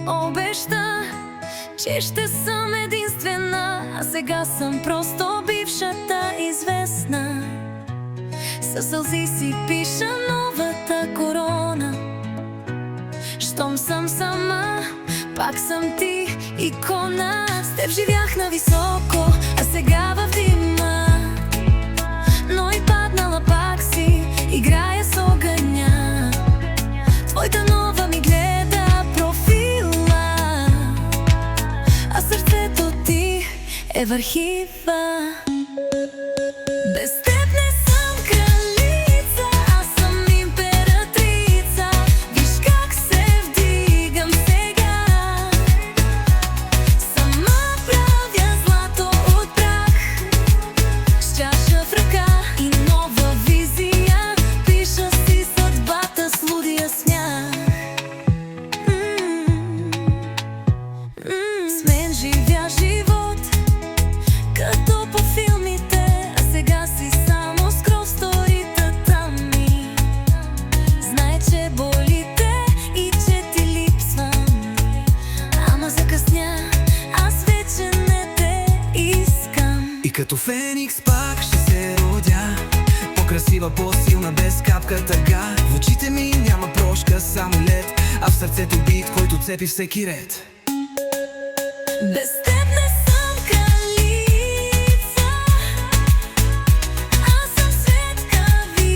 обеща, че ще съм единствена, а сега съм просто бившата известна. Със сълзи си пиша новата корона. Щом съм сама, пак съм ти икона. С теб живях на високо, а сега в дима. Но и паднала пак си, играя с огъня. Твоята нова ми гледа профила, а сърцето ти е в архива. Без теб не съм кралица, аз съм императрица. Виж как се вдигам сега. Сама правя злато от прах, с чаша в ръка и нова визия. Пиша си съдбата с лудия смях. С мен живя живот като по филмите, а сега си само скрол в сторитата ми. Знае, че болите и че ти липсвам, ама закъсня, аз вече не те искам. И като феникс пак ще се родя, по-красива, по-силна, без капка тъга. В очите ми няма прошка, само лед, а в сърцето бит, който цепи всеки ред. Без теб не съм кралица, аз съм светкавица.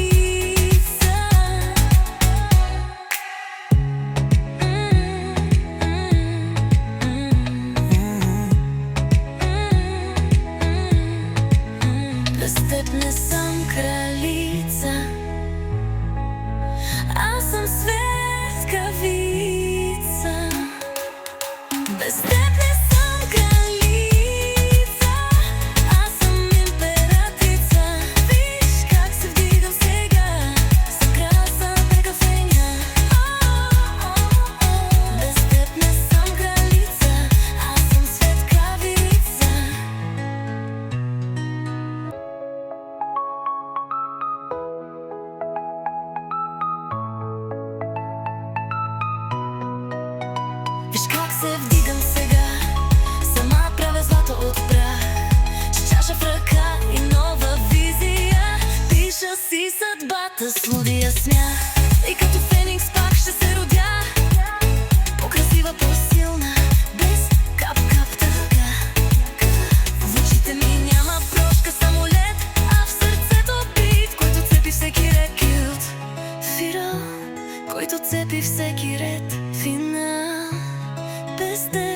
Без теб не съм кралица, аз съм светкавица. Без теб не съм кралица, аз съм императрица. Виж как се вдигам сега, с краса бега феня. Без теб не съм кралица, аз съм светкавица. Виж как се вдигам сега, сама правя злато от прах, с чаша в ръка и нова визия. Пиша си съдбата с лудия смях. И като феникс пак ще се родя, по-красива, по-силна, без кап-кап тъга. В очите ми няма прошка, само лед, а в сърцето бит, който цепи всеки ред. Кют финал, който цепи всеки ред. Финал без теб